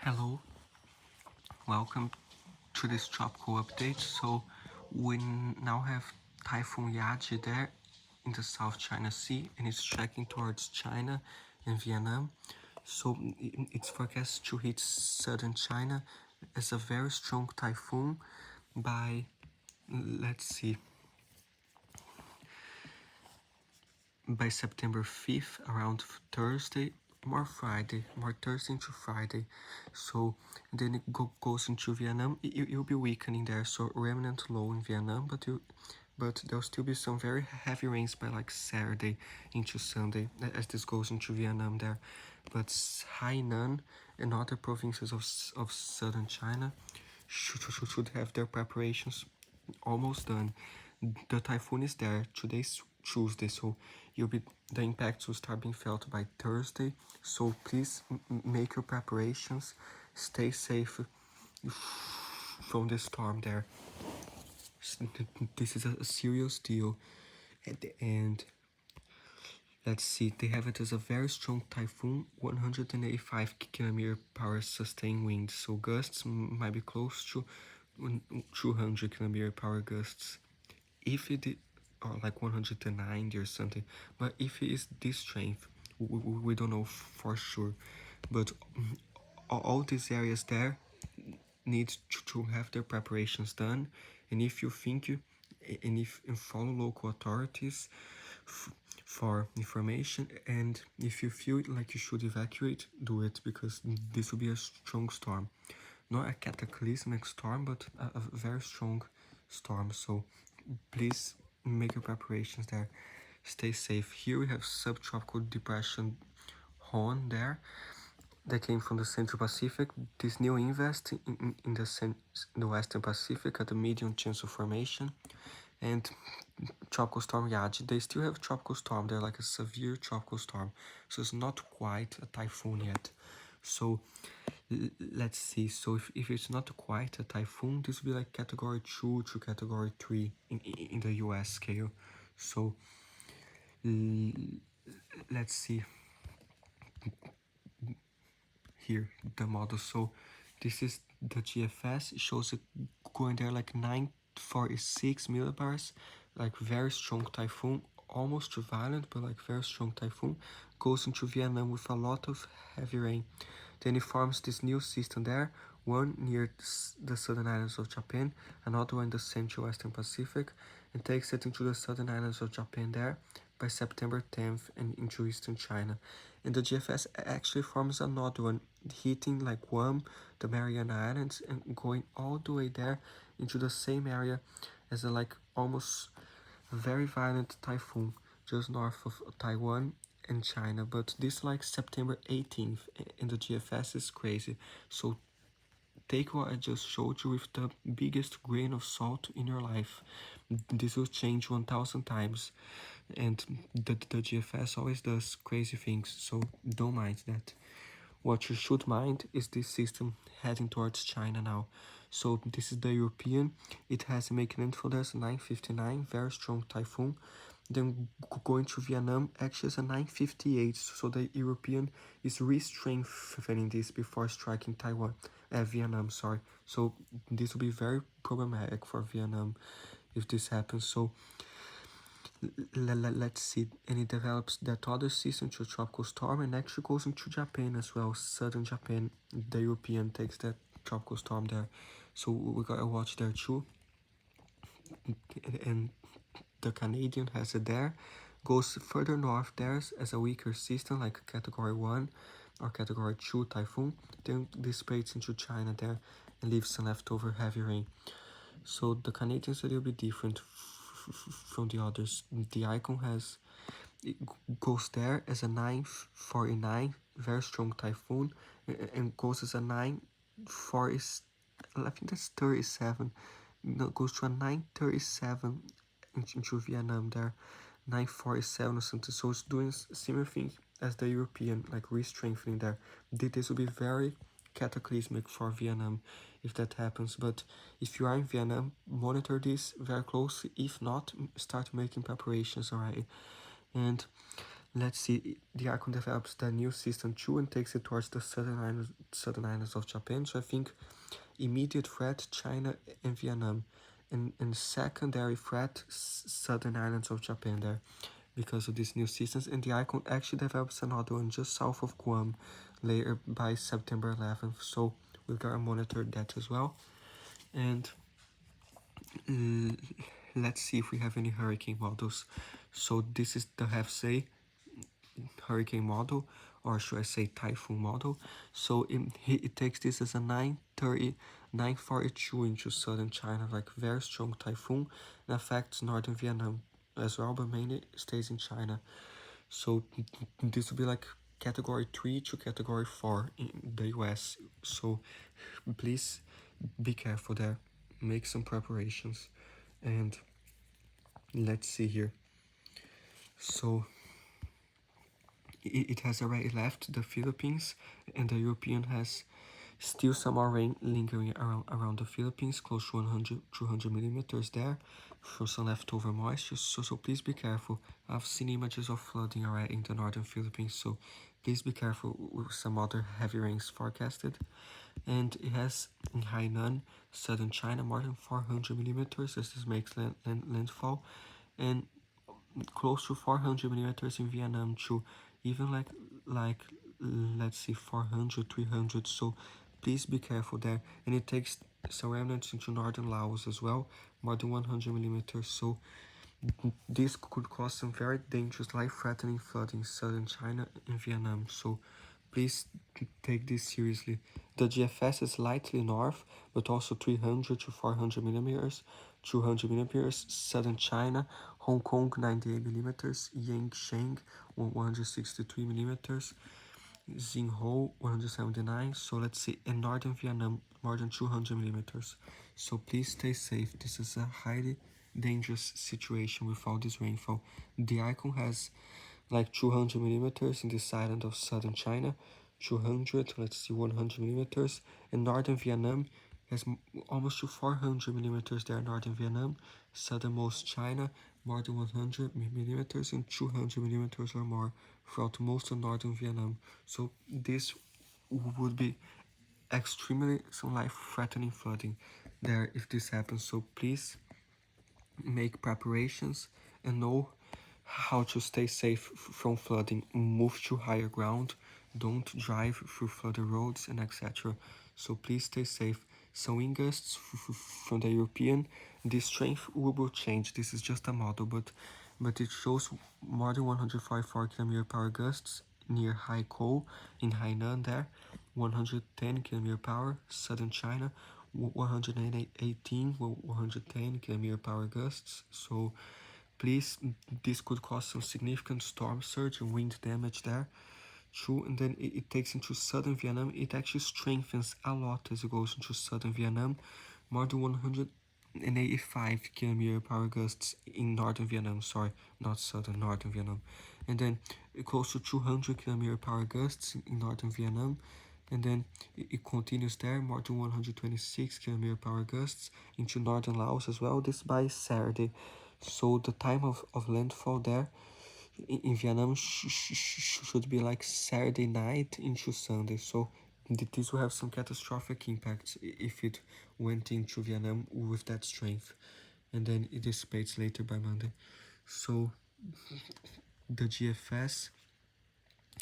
Hello, welcome to this tropical update. So we now have Typhoon Yaji there in the South China Sea, and it's tracking towards China and Vietnam. So it's forecast to hit southern China as a very strong typhoon by, let's see, by September 5th, around Thursday, more Thursday into Friday. So then it goes into Vietnam. You'll be weakening there, so remnant low in Vietnam, but there'll still be some very heavy rains by like Saturday into Sunday as this goes into Vietnam there. But Hainan and other provinces of southern China should have their preparations almost done. The typhoon is there. Today's Tuesday, so the impacts will start being felt by Thursday. So please make your preparations. Stay safe from the storm there. This is a serious deal. And let's see, they have it as a very strong typhoon, 185 km/h sustained winds. So gusts might be close to 200 km/h gusts. If it or like 190 or something, but if it is this strength, we don't know for sure. But all these areas there need to have their preparations done, and if you think you and follow local authorities for information, and if you feel like you should evacuate, do it, because this will be a strong storm, not a cataclysmic storm, but a very strong storm. So please make your preparations there. Stay safe. Here we have subtropical depression Hon there that came from the Central Pacific. This new invest in the Western Pacific at a medium chance of formation. And tropical storm Yaji, they still have tropical storm. They're like a severe tropical storm, so it's not quite a typhoon yet. So let's see. So if it's not quite a typhoon, this will be like category 2 to category 3 in the US scale. So let's see here the model. So this is the GFS. It shows it going there like 946 millibars, like very strong typhoon, almost too violent, but like very strong typhoon. Goes into Vietnam with a lot of heavy rain. Then it forms this new system there, one near the southern islands of Japan, another one in the central western Pacific, and takes it into the southern islands of Japan there by September 10th and into eastern China. And the GFS actually forms another one, hitting like Guam, the Mariana Islands, and going all the way there into the same area as a like almost very violent typhoon just north of Taiwan and China. But this like September 18th and the GFS is crazy. So take what I just showed you with the biggest grain of salt in your life. This will change 1000 times, and the GFS always does crazy things, so don't mind that. What you should mind is this system heading towards China now. So this is the European. It has a making landfall there's 959, very strong typhoon. Then going to Vietnam, actually is a 958. So the European is re-strengthening this before striking Vietnam, sorry. So this will be very problematic for Vietnam if this happens. So let's see. And it develops that other system to a tropical storm and actually goes into Japan as well. Southern Japan, the European takes that tropical storm there. So we gotta watch there too. And the Canadian has it there. Goes further north there as a weaker system like category 1 or category 2 typhoon. Then dissipates into China there and leaves some leftover heavy rain. So the Canadians are a little bit different from the others. The icon it goes there as a 949, very strong typhoon, and goes as a 940, I think that's 37. No, goes to a 937 into Vietnam there, 947 or something. So it's doing similar thing as the European, like re-strengthening there. This will be very cataclysmic for Vietnam if that happens. But if you are in Vietnam, monitor this very closely. If not, start making preparations already. And let's see, the icon develops the new system too and takes it towards the southern islands of Japan. So I think immediate threat China and Vietnam, and secondary threat southern islands of Japan there, because of these new systems. And the icon actually develops another one just south of Guam later by September 11th. So we gotta monitor that as well. And let's see if we have any hurricane models. So this is the HFC hurricane model, or should I say typhoon model. So it takes this as a 942 into southern China, like very strong typhoon, and affects northern Vietnam as well, but mainly stays in China. So this will be like category 3 to category 4 in the US. So please be careful there, make some preparations. And let's see here. So it has already left the Philippines, and the European has still some more rain lingering around the Philippines, close to 100, 200 millimeters there, for some leftover moisture. So please be careful. I've seen images of flooding already in the northern Philippines, so please be careful with some other heavy rains forecasted. And it has in Hainan, southern China, more than 400 millimeters as this makes landfall, and close to 400 millimeters in Vietnam too, even like let's see 400, 300. So please be careful there. And it takes some remnants into northern Laos as well, more than 100 millimeters. So this could cause some very dangerous, life-threatening flooding in southern China and Vietnam. So please take this seriously. The GFS is slightly north, but also 300 to 400 millimeters, 200 millimeters, southern China, Hong Kong 98 millimeters, Yangsheng 163 millimeters, Xingho 179. So let's see, in northern Vietnam more than 200 millimeters. So please stay safe. This is a highly dangerous situation with all this rainfall. The icon has like 200 millimeters in this island of southern China, 200, let's see, 100 millimeters. In northern Vietnam has almost to 400 millimeters there, northern Vietnam. Southernmost China, more than 100 millimeters, and 200 millimeters or more throughout most of northern Vietnam. So this would be extremely some life-threatening flooding there if this happens. So please make preparations and know how to stay safe from flooding. Move to higher ground, don't drive through flooded roads, and etc. So please stay safe. Some wind gusts from the European, the strength will change. This is just a model, but it shows more than 144 km/h gusts near Haikou in Hainan there, 110 km/h, southern China, 118, 110 km/h gusts. So please, this could cause some significant storm surge and wind damage there. True, and then it takes into southern Vietnam. It actually strengthens a lot as it goes into southern Vietnam, more than 185 km/h gusts in northern Vietnam. Sorry, not southern, northern Vietnam. And then close to 200 km/h gusts in northern Vietnam. And then it continues there, more than 126 km/h gusts into northern Laos as well. This by Saturday. So the time of landfall there in Vietnam should be like Saturday night into Sunday. So this will have some catastrophic impacts if it went into Vietnam with that strength, and then it dissipates later by Monday. So the GFS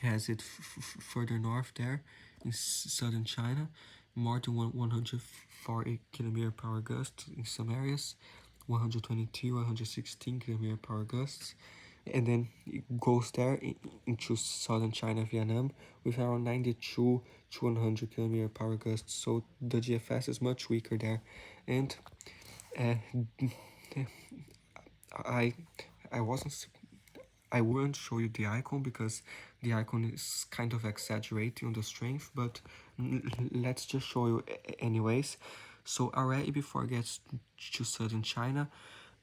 has it further north there in southern China, more than 140 km/h gusts in some areas, 122, 116 km/h gusts, and then it goes there into southern China, Vietnam, with around 92 to 100 km/h gusts. So the GFS is much weaker there, and uh, I I wasn't I wouldn't show you the icon because the icon is kind of exaggerating on the strength, but let's just show you anyways. So already before it gets to southern China,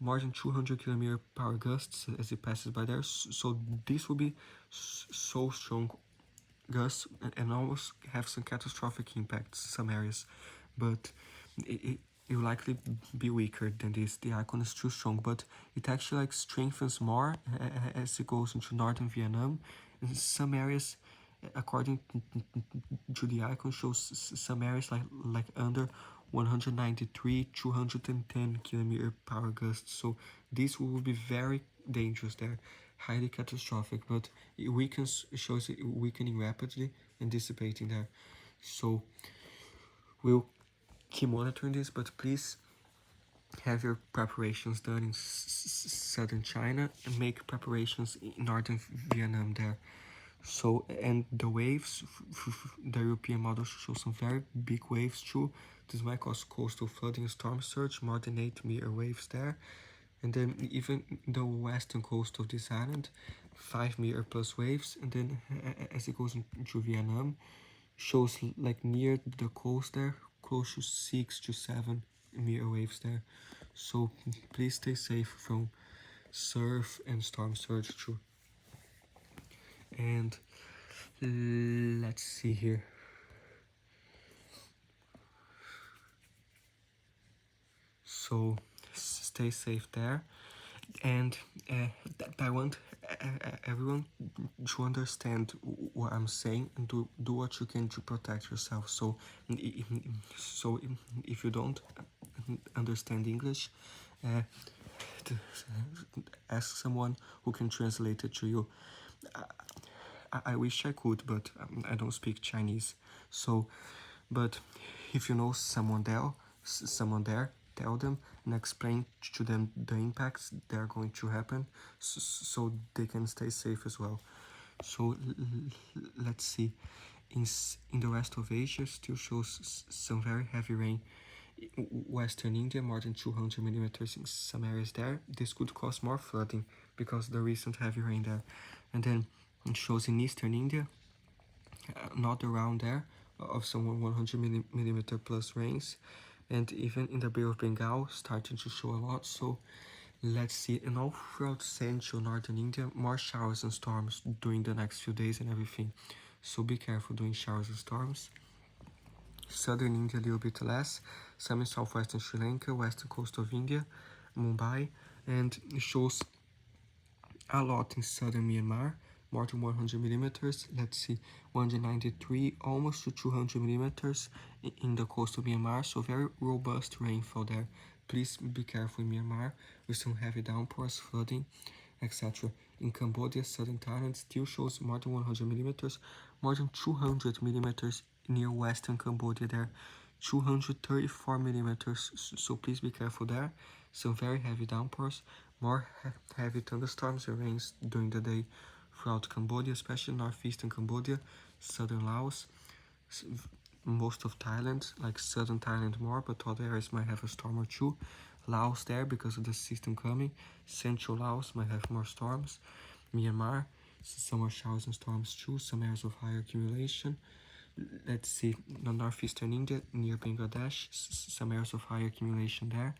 more than 200 km/h gusts as it passes by there. So this will be so strong gusts and almost have some catastrophic impacts in some areas. But it will likely be weaker than this. The icon is too strong, but it actually like strengthens more as it goes into northern Vietnam. In some areas, according to the icon, shows some areas like under 193, 210 kilometer power gusts. So this will be very dangerous there, highly catastrophic. But it weakens, it shows it weakening rapidly and dissipating there. So we'll keep monitoring this, but please have your preparations done in southern China and make preparations in northern Vietnam there. So, and the waves, the European models show some very big waves too. This might cause coastal flooding and storm surge, more than 8-meter waves there. And then even the western coast of this island, 5-meter plus waves. And then as it goes into Vietnam, shows like near the coast there, close to 6 to 7-meter waves there. So please stay safe from surf and storm surge too. And let's see here. So stay safe there. And I want everyone to understand what I'm saying and do what you can to protect yourself. So if you don't understand English, uh, ask someone who can translate it to you. I wish I could, but I don't speak Chinese. So, but if you know someone there, tell them and explain to them the impacts that are going to happen, so they can stay safe as well. So let's see. In the rest of Asia, still shows some very heavy rain. Western India, more than 200 millimeters in some areas there. This could cause more flooding because of the recent heavy rain there. And then it shows in Eastern India, not around there, of some 100 millimeter plus rains. And even in the Bay of Bengal, starting to show a lot. So let's see. And all throughout central northern India, more showers and storms during the next few days and everything. So be careful during showers and storms. Southern India a little bit less, some in southwestern Sri Lanka, western coast of India, Mumbai, and it shows a lot in southern Myanmar, more than 100 millimeters. Let's see, 193, almost to 200 millimeters in the coast of Myanmar, so very robust rainfall there. Please be careful in Myanmar with some heavy downpours, flooding, etc. In Cambodia, southern Thailand still shows more than 100 millimeters, more than 200 millimeters near western Cambodia there, 234 millimeters, so please be careful there. Some very heavy downpours, more heavy thunderstorms and rains during the day throughout Cambodia, especially northeastern Cambodia, southern Laos, most of Thailand, like southern Thailand more, but other areas might have a storm or two. Laos there because of the system coming. Central Laos might have more storms. Myanmar, some more showers and storms too, some areas of higher accumulation. Let's see, the northeastern India near Bangladesh, some areas of higher accumulation there.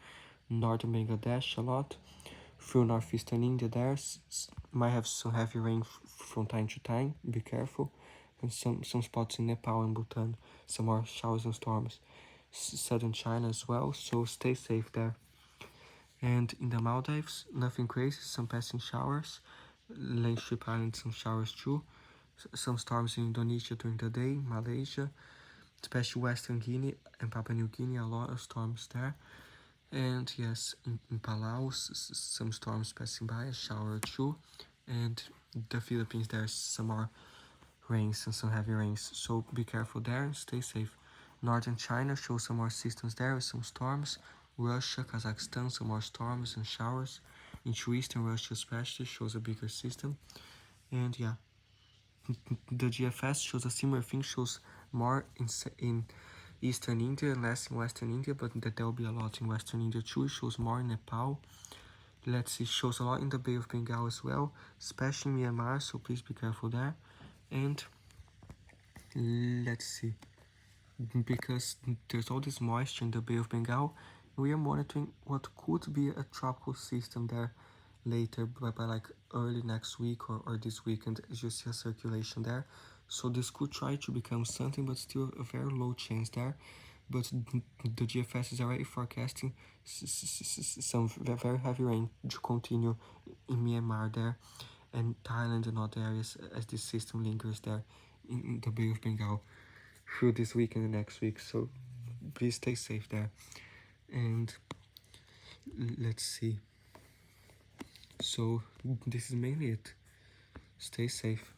Northern Bangladesh a lot. Through northeastern India there, might have some heavy rain from time to time, be careful. And some spots in Nepal and Bhutan, some more showers and storms. Southern China as well, so stay safe there. And in the Maldives, nothing crazy, some passing showers. Lane Strip Island, some showers too. Some storms in Indonesia during the day, Malaysia, especially Western Guinea and Papua New Guinea, a lot of storms there. And yes, in Palau, some storms passing by, a shower or two. And the Philippines, there's some more rains and some heavy rains, so be careful there and stay safe. Northern China shows some more systems there with some storms. Russia, Kazakhstan, some more storms and showers. Into eastern Russia especially shows a bigger system. And yeah, the GFS shows a similar thing, shows more in eastern India and less in western India, but that there will be a lot in western India too. It shows more in Nepal. Let's see, shows a lot in the Bay of Bengal as well, especially Myanmar, so please be careful there. And let's see, because there's all this moisture in the Bay of Bengal, we are monitoring what could be a tropical system there later by like early next week or this weekend, as you see a circulation there. So this could try to become something, but still a very low chance there. but the GFS is already forecasting some very heavy rain to continue in Myanmar there, and Thailand and other areas as this system lingers there in the Bay of Bengal through this week and the next week. So please stay safe there. And let's see. So this is mainly it. Stay safe.